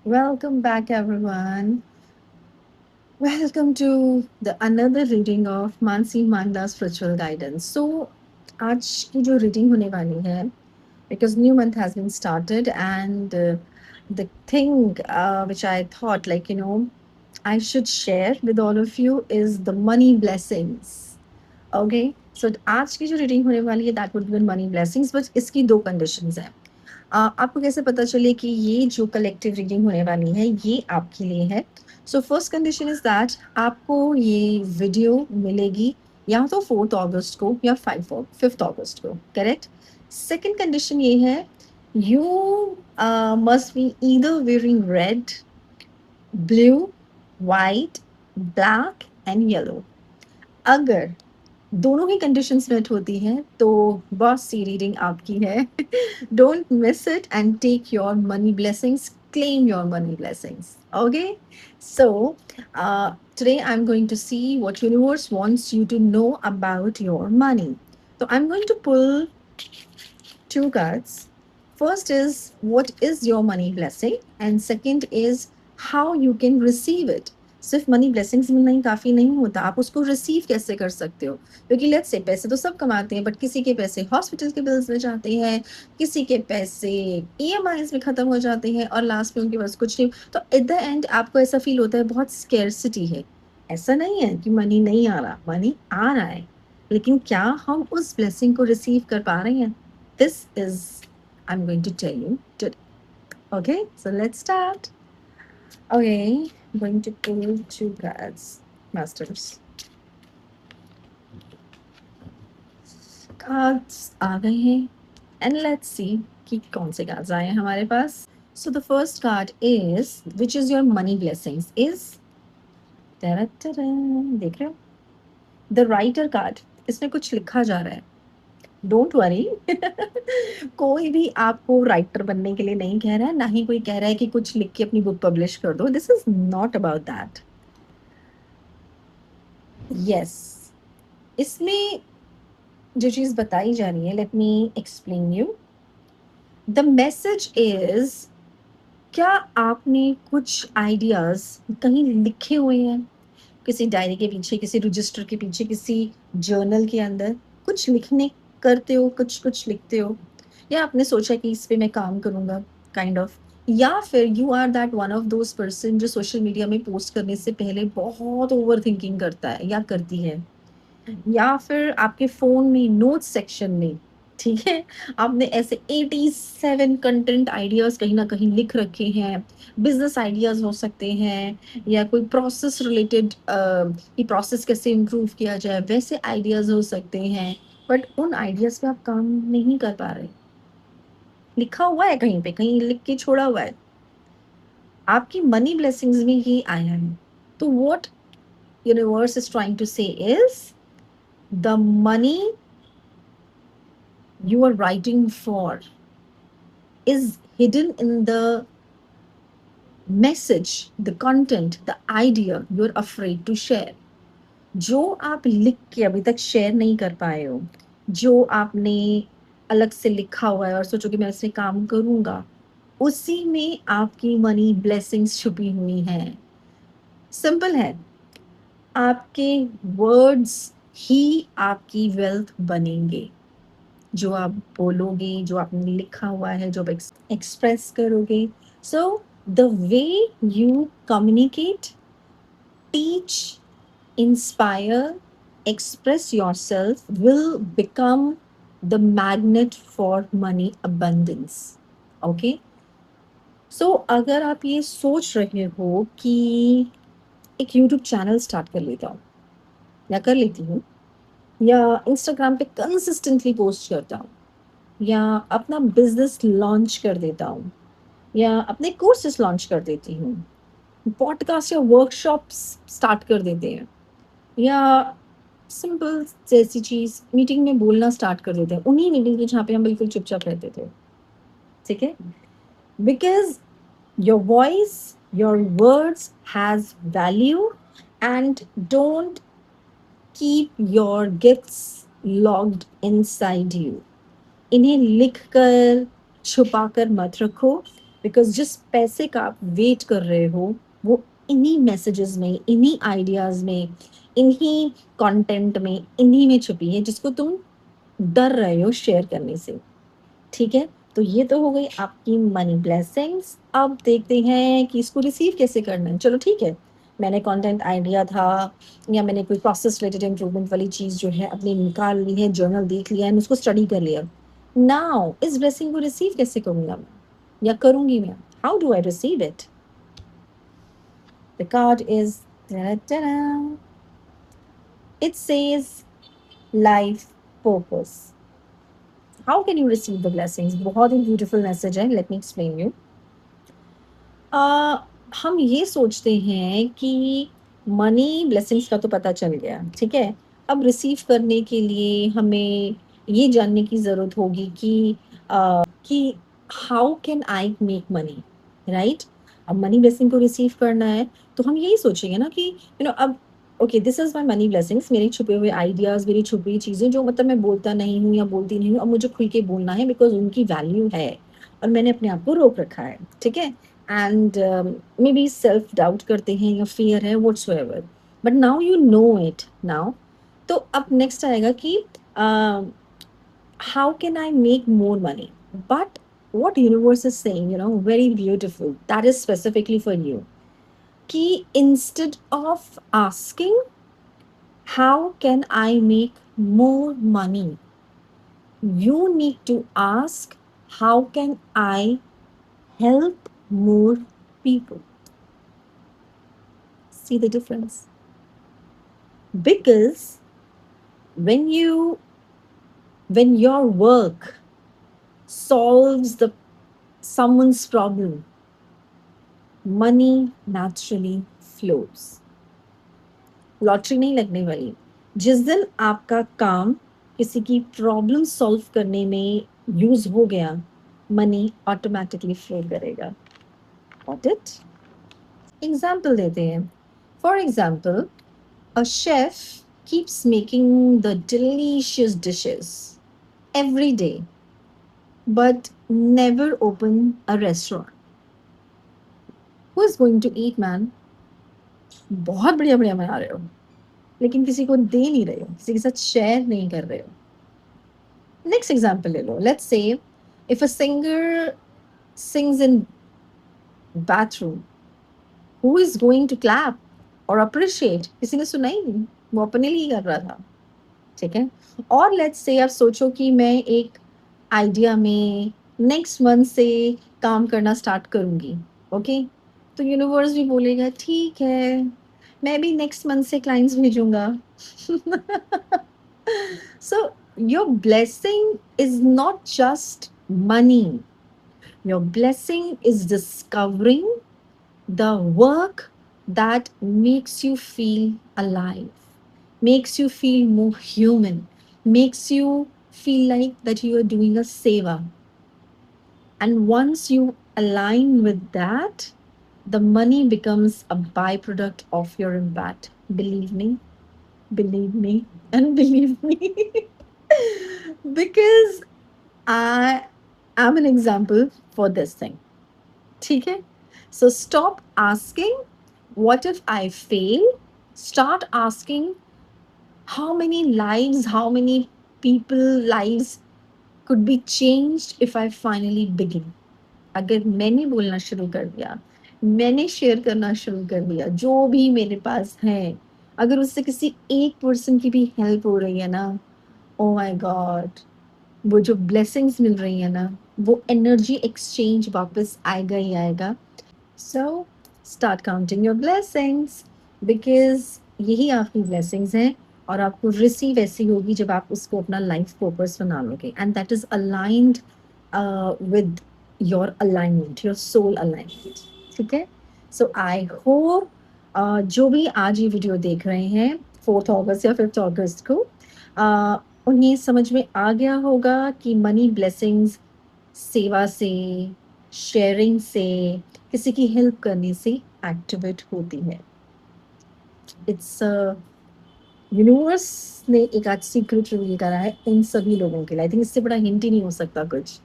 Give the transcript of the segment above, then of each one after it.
Welcome back, everyone. Welcome to the another reading of Mansi Mangla Spiritual Guidance. So, आज की जो reading होने वाली है, because new month has been started, and the thing which I thought, I should share with all of you is the money blessings. Okay, so आज की जो reading होने वाली है, that would be money blessings, but इसकी दो conditions हैं. आपको कैसे पता चले कि ये जो कलेक्टिव रीडिंग होने वाली है ये आपके लिए है? So first condition is that आपको ये वीडियो मिलेगी या तो 4th अगस्त को या 5th अगस्त को, करेक्ट? सेकंड कंडीशन ये है, you must be either wearing red, blue, white, black and yellow. अगर दोनों ही कंडीशंस मेट होती हैं तो बॉस सी रीडिंग आपकी है. Don't miss it and take your money blessings, claim your money blessings. Okay, so today I'm going to see what universe wants you to know about your money. So I'm going to pull two cards. First is what is your money blessing, and second is how you can receive it. सिर्फ money blessings मिलना ही काफ़ी नहीं होता, आप उसको receive कैसे कर सकते हो? क्योंकि लेट्स से पैसे तो सब कमाते हैं, बट किसी के पैसे हॉस्पिटल के बिल्स में जाते हैं, किसी के पैसे ईएमआईज़ में ख़त्म हो जाते हैं और लास्ट में उनके पास कुछ नहीं. तो एट द एंड आपको ऐसा फ़ील होता है बहुत स्कैर्सिटी है. ऐसा नहीं है कि मनी नहीं आ रहा, मनी आ रहा है, लेकिन क्या हम उस ब्लेसिंग को रिसीव कर पा रहे हैं? This is I'm going to tell you today. Okay, so let's start. Okay, I'm going to pull two cards, masters. Cards आ गए हैं, and let's see कि कौन से cards आए हैं हमारे पास. So the first card is, which is your money blessings, is देख रहे हो? The writer card. इसमें कुछ लिखा जा रहा है. Don't worry. कोई भी आपको राइटर बनने के लिए नहीं कह रहा है, ना ही कोई कह रहा है कि कुछ लिख के अपनी बुक पब्लिश कर दो. This is not about that. Yes, इसमें जो चीज़ बताई जा रही है, let me explain you. The message is, क्या आपने कुछ आइडियाज कहीं लिखे हुए हैं, किसी डायरी के पीछे, किसी रजिस्टर के पीछे, किसी जर्नल के अंदर कुछ लिखने करते हो, कुछ कुछ लिखते हो, या आपने सोचा कि इस पे मैं काम करूँगा, काइंड ऑफ. या फिर you are that one of those person जो सोशल मीडिया में पोस्ट करने से पहले बहुत ओवर थिंकिंग करता है या करती है, या फिर आपके फ़ोन में नोट्स सेक्शन में, ठीक है, आपने ऐसे 87 कंटेंट आइडियाज़ कहीं न कहीं लिख रखे हैं. बिज़नेस आइडियाज़ हो सकते हैं, या कोई प्रोसेस रिलेटेड, कि प्रोसेस कैसे इम्प्रूव किया जाए, वैसे आइडियाज़ हो सकते हैं. बट उन आइडियाज़ पे आप काम नहीं कर पा रहे. लिखा हुआ है कहीं पे, कहीं लिख के छोड़ा हुआ है. आपकी मनी ब्लेसिंग्स में ये आया है. तो what universe is trying to say is, the money you are writing for is hidden in the message, the content, the idea you're afraid to share. जो आप लिख के अभी तक शेयर नहीं कर पाए हो, जो आपने अलग से लिखा हुआ है और सोचो कि मैं इसमें काम करूँगा, उसी में आपकी मनी ब्लेसिंग्स छुपी हुई हैं. सिंपल है, आपके वर्ड्स ही आपकी वेल्थ बनेंगे. जो आप बोलोगे, जो आपने लिखा हुआ है, जो आप एक्सप्रेस करोगे. So the way you communicate, teach, inspire, express yourself will become the magnet for money abundance. Okay, so अगर आप ये सोच रहे हो कि एक यूट्यूब चैनल स्टार्ट कर लेता हूँ, या कर लेती हूँ, या इंस्टाग्राम पे कंसिस्टेंटली पोस्ट करता हूँ, या अपना बिजनेस लॉन्च कर देता हूँ, या अपने कोर्सेस लॉन्च कर देती हूँ, पॉडकास्ट या वर्कशॉप्स स्टार्ट कर देते हैं, या सिंपल जैसी चीज़ मीटिंग में बोलना स्टार्ट कर देते हैं, उन्हीं मीटिंग में जहाँ पे हम बिल्कुल चुपचाप रहते थे. ठीक है, because your voice, your words has value, and don't keep your gifts locked inside you. इन्हें लिख कर छुपा कर मत रखो. बिकॉज जिस पैसे का आप वेट कर रहे हो वो इन्हीं मैसेजेस में, इन्हीं आइडियाज में, इन्हीं कंटेंट में, इन्हीं में छुपी है जिसको तुम डर रहे हो शेयर करने से। ठीक है, तो ये तो हो गई आपकी मनी ब्लेसिंग्स। अब देखते हैं कि इसको रिसीव कैसे करना है। चलो ठीक है, मैंने कंटेंट आइडिया था या मैंने कोई प्रोसेस रिलेटेड इम्प्रूवमेंट वाली चीज़ जो है अपनी निकाल ली है, जर्नल देख लिया है, उसको स्टडी कर लिया। नाउ इस ब्लेसिंग को रिसीव कैसे करूँगा मैं या करूँगी मैं? How do I receive it? The card is, it says life purpose. How can you receive the blessings? बहुत ही ब्यूटीफुल मैसेज है, लेट मी एक्सप्लेन यू। हम ये सोचते हैं कि मनी ब्लेसिंग्स का तो पता चल गया, ठीक है। अब रिसीव करने के लिए हमें ये जानने की ज़रूरत होगी कि how can I make money, right? अब मनी ब्लेसिंग को रिसीव करना है तो हम यही सोचेंगे ना कि अब okay, this is my money blessings, मेरे छुपे हुए आइडियाज़, मेरी छुपी हुई चीज़ें जो मतलब मैं बोलता नहीं हूँ या बोलती नहीं हूँ, अब मुझे खुल के बोलना है बिकॉज़ उनकी वैल्यू है और मैंने अपने आप को रोक रखा है, ठीक है। And may be self doubt करते हैं या फियर है whatsoever, but now you know it now. तो अब नेक्स्ट आएगा कि how can I make more money? But what universe is saying, very beautiful, that is specifically for you. Ki instead of asking how can I make more money, you need to ask how can I help more people. See the difference? Because when you when your work solves the someone's problem, money naturally flows. Lottery नहीं लगने वाली। जिस दिन आपका काम किसी की problem solve करने में यूज हो गया, मनी ऑटोमेटिकली फ्लो करेगा। Got it? एग्जाम्पल देते हैं। For example, a chef keeps making the delicious dishes every day but never open a restaurant. Who is going to eat, man? बहुत बढ़िया बढ़िया बना रहे हो लेकिन किसी को दे नहीं रहे हो, किसी के साथ शेयर नहीं कर रहे हो। नेक्स्ट एग्जाम्पल ले लो। Let's say if a singer sings in bathroom, who is going to clap or appreciate? किसी ने सुना ही नहीं, वो अपने लिए कर रहा था, ठीक है। और लेट्स से आप सोचो कि मैं एक आइडिया में नेक्स्ट मंथ से काम करना स्टार्ट करूंगी, ओके। तो यूनिवर्स भी बोलेगा ठीक है, मैं भी नेक्स्ट मंथ से क्लाइंट्स भेजूंगा। So your blessing is not just money. Your blessing is discovering the work that makes you feel alive, makes you feel more human, makes you feel like that you are doing a seva. And once you align with that, the money becomes a byproduct of your impact. Believe me, and believe me. Because I am an example for this thing. ठीक है? So stop asking, what if I fail? Start asking, how many lives, how many people lives could be changed if I finally begin? अगर मैंने बोलना शुरू कर दिया, मैंने share करना शुरू कर दिया, जो भी मेरे पास है, अगर उससे किसी एक पर्सन की भी हेल्प हो रही है ना, ओ माय गॉड, वो जो ब्लेसिंग्स मिल रही है ना, वो एनर्जी एक्सचेंज वापस आएगा ही आएगा। So start counting your blessings, because यही आपकी ब्लेसिंग्स हैं और आपको रिसीव ऐसी होगी जब आप उसको अपना लाइफ पर्पस बना लोगे, and that is aligned with your alignment, your soul alignment, ठीक है। सो आई होप जो भी आज ये वीडियो देख रहे हैं 4 अगस्त या 5 अगस्त को, उन्हें समझ में आ गया होगा कि मनी ब्लेसिंग्स सेवा से, शेयरिंग से, किसी की हेल्प करने से एक्टिवेट होती है। इट्स यूनिवर्स ने एक आज सीक्रेट रिवील करा है उन सभी लोगों के लिए। आई थिंक इससे बड़ा हिंट ही नहीं हो सकता कुछ।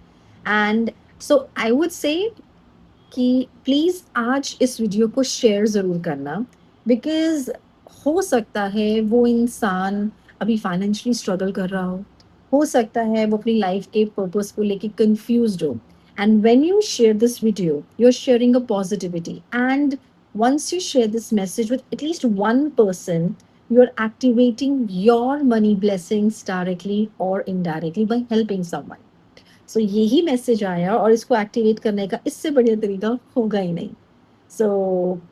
And so I would say कि प्लीज़ आज इस वीडियो को शेयर ज़रूर करना, बिकॉज़ हो सकता है वो इंसान अभी फाइनेंशियली स्ट्रगल कर रहा हो सकता है वो अपनी लाइफ के पर्पस को लेके कंफ्यूज्ड हो। And when you share this video, you are sharing a positivity, and once you share this message with at least one person, you're activating your money blessings directly or indirectly by helping someone. सो यही message आया और इसको activate करने का इससे बढ़िया तरीका होगा ही नहीं। So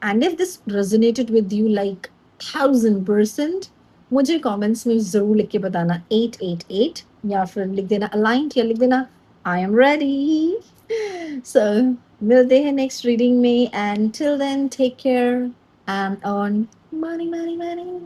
and if this resonated with you like 1000%, मुझे कमेंट्स में ज़रूर लिख के बताना 888, या फिर लिख देना अलाइंड, या लिख देना आई एम रेडी। सो मिलते हैं नेक्स्ट रीडिंग में, and till then take care and earn money money money.